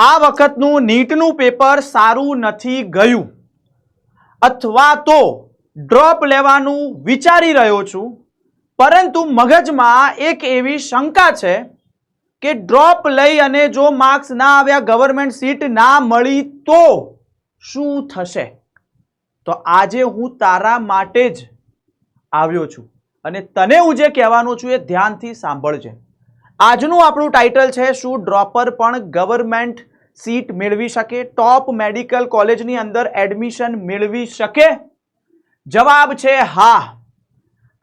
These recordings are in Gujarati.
આ વખતનું નીટનું પેપર સારું નથી ગયું અથવા તો ડ્રોપ લેવાનું વિચારી રહ્યો છું, પરંતુ મગજમાં એક એવી શંકા છે કે ડ્રોપ લઈ અને જો માર્ક્સ ના આવ્યા, ગવર્મેન્ટ સીટ ના મળી તો શું થશે? તો આજે હું તારા માટે જ આવ્યો છું અને તને હું જે કહેવાનું છું એ ધ્યાનથી સાંભળજે. આજનું આપણું ટાઇટલ છે, શું ડ્રોપર પણ ગવર્મેન્ટ સીટ મેળવી શકે, ટોપ મેડિકલ કોલેજની અંદર એડમિશન મેળવી શકે? જવાબ છે હા.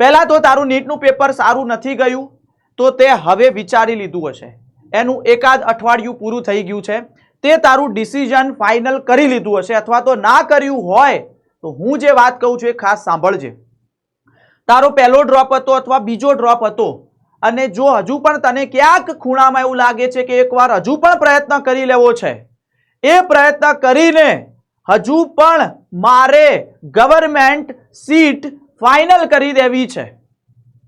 પહેલા તો તારું નીટનું પેપર સારું નથી ગયું તો તે હવે વિચારી લીધું હશે, એનું એકાદ અઠવાડિયું પૂરું થઈ ગયું છે, તે તારું ડિસિઝન ફાઇનલ કરી લીધું હશે, અથવા તો ના કર્યું હોય તો હું જે વાત કહું છું એ ખાસ સાંભળજે. તારો પહેલો ડ્રોપ હતો અથવા બીજો ડ્રોપ હતો અને જો હજુ પણ તને ક્યાંક ખૂણામાં એવું લાગે છે કે એકવાર હજુ પણ પ્રયત્ન કરી લેવો છે, એ પ્રયત્ન કરીને હજુ પણ મારે ગવર્મેન્ટ સીટ ફાઇનલ કરી દેવી છે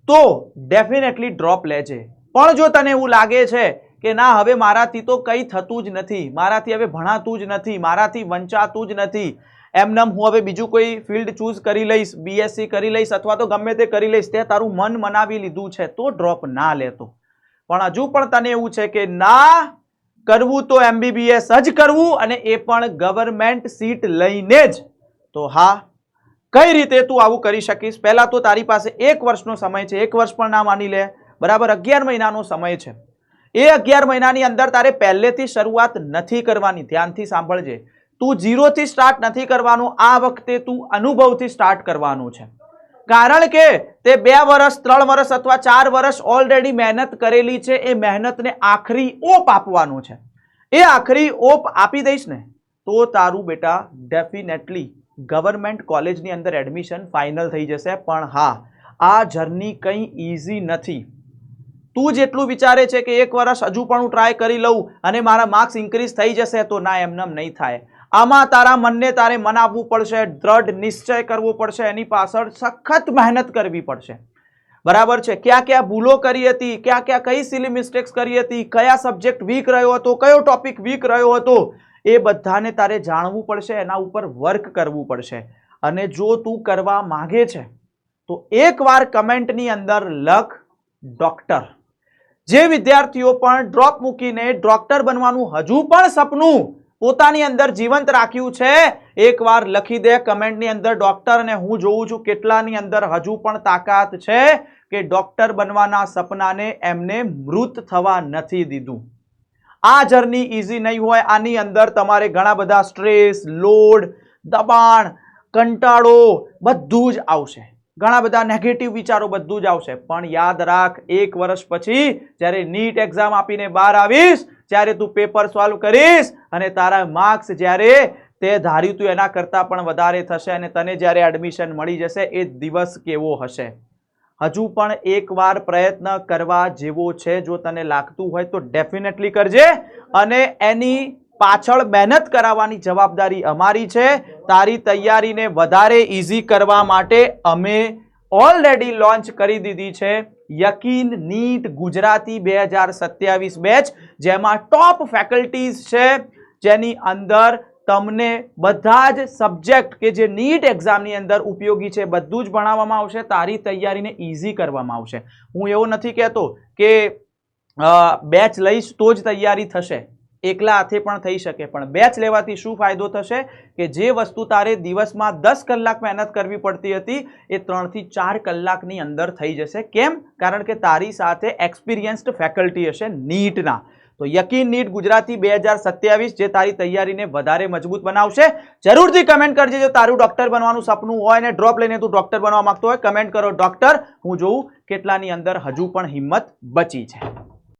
તો ડેફિનેટલી ડ્રોપ લેજે. પણ જો તને એવું લાગે છે કે ના, હવે મારાથી તો કંઈ થતું જ નથી, મારાથી હવે ભણાતું જ નથી, મારાથી વંચાતું જ નથી, એમનેમ હું હવે બીજું કોઈ ફિલ્ડ ચૂઝ કરી લઈશ, બીએસસી કરી લઈશ અથવા તો ગમે તે કરી લઈશ, તે તારું મન મનાવી લીધું છે તો ડ્રોપ ના લેતો. પણ હજુ પણ તને એવું છે કે ના, કરવું તો એમબીબીએસ જ કરવું અને એ પણ ગવર્મેન્ટ સીટ લઈને જ, તો હા, કઈ રીતે તું આવું કરી શકીશ? પહેલા તો તારી પાસે 1 વર્ષનો સમય છે, 1 વર્ષ પણ ના માની લે, બરાબર, 11 મહિનાનો સમય છે. એ 11 મહિનાની અંદર તારે પહેલેથી શરૂઆત નથી કરવાની. ધ્યાનથી સાંભળજે, તું 0 થી સ્ટાર્ટ નથી કરવાનું, આ વખતે તું અનુભવથી સ્ટાર્ટ કરવાનું છે. કારણ કે તે 2 વર્ષ, 3 વર્ષ અથવા 4 વર્ષ ઓલરેડી મહેનત કરેલી છે, એ મહેનતને આખરી ઓપ આપવાનું છે. એ આખરી ઓપ આપી દઈશ ને તો તારું બેટા ડેફિનેટલી ગવર્મેન્ટ કોલેજની અંદર એડમિશન ફાઇનલ થઈ જશે. પણ હા, આ જર્ની કંઈ ઈઝી નથી. તું જેટલું વિચારે છે કે 1 વર્ષ હજુ પણ હું ટ્રાય કરી લઉં અને મારા માર્ક્સ ઇન્ક્રીઝ થઈ જશે, તો ના, એમનેમ નહીં થાય. આમાં તારા મનને તારે મનાવવું પડશે, દ્રઢ નિશ્ચય કરવો પડશે, એની પાછળ સખત મહેનત કરવી પડશે, બરાબર છે. ક્યાં ક્યાં ભૂલો કરી હતી, ક્યાં ક્યાં કઈ સિલી મિસ્ટેક્સ કરી હતી, કયા સબ્જેક્ટ વીક રહ્યો હતો, કયો ટોપિક વીક રહ્યો હતો, એ બધાને તારે જાણવું પડશે, એના ઉપર વર્ક કરવું પડશે. અને જો તું કરવા માંગે છે તો એકવાર કમેન્ટની અંદર લખ ડોક્ટર. જે વિદ્યાર્થીઓ પણ ડ્રોપ મૂકીને ડોક્ટર બનવાનું હજુ પણ સપનું પોતાની અંદર જીવંત રાખ્યું છે, એકવાર લખી દે કમેન્ટની અંદર ડોક્ટર. અને હું જોઉં છું કેટલાની અંદર હજુ પણ તાકાત છે કે ડોક્ટર બનવાના સપનાને એમને મૃત થવા નથી દીધું. આ જર્ની ઈઝી નહીં હોય. આની અંદર તમારે ઘણા બધા સ્ટ્રેસ, લોડ, દબાણ, કંટાળો બધું જ આવશે, ઘણા બધા નેગેટિવ વિચારો બધું જ આવશે. પણ યાદ રાખ, 1 વર્ષ પછી જ્યારે નીટ એક્ઝામ આપીને બહાર આવીશ, જ્યારે તું પેપર સોલ્વ કરીશ અને તારા માર્ક્સ જ્યારે તે ધાર્યું તું એના કરતાં પણ વધારે થશે અને તને જ્યારે એડમિશન મળી જશે, એ દિવસ કેવો હશે? હજુ પણ એકવાર પ્રયત્ન કરવા જેવો છે. જો તને લાગતું હોય તો ડેફિનેટલી કરજે અને એની પાછળ મહેનત કરાવવાની જવાબદારી અમારી છે. તારી તૈયારીને વધારે ઈઝી કરવા માટે અમે ઓલરેડી લોન્ચ કરી દીધી છે યકીન નીટ ગુજરાતી 2027 બેચ, જેમાં ટોપ ફેકલ્ટીઝ છે, જેની અંદર તમને બધા જ સબ્જેક્ટ કે જે નીટ એક્ઝામની અંદર ઉપયોગી છે બધું જ ભણાવવામાં આવશે. તારી તૈયારીને ઈઝી કરવામાં આવશે. હું એવું નથી કહેતો કે બેચ લઈશ તો જ તૈયારી થશે, એકલા હાથે પણ થઈ શકે. પણ બેચ લેવાથી શું ફાયદો થશે કે જે વસ્તુ તારે દિવસમાં 10 કલાક મહેનત કરવી પડતી હતી એ 3 થી 4 કલાકની અંદર થઈ જશે. કેમ? કારણ કે તારી સાથે એક્સપિરિયન્સ્ડ ફેકલ્ટી હશે નીટના. તો યકીન નીટ ગુજરાતી 2027 જે તારી તૈયારીને વધારે મજબૂત બનાવશે. જરૂરથી કમેન્ટ કરજે જો તારું ડોક્ટર બનવાનું સપનું હોય અને ડ્રોપ લઈને તું ડોક્ટર બનવા માંગતો હોય. કમેન્ટ કરો ડોક્ટર, હું જોઉં કેટલાની અંદર હજુ પણ હિંમત બચી છે.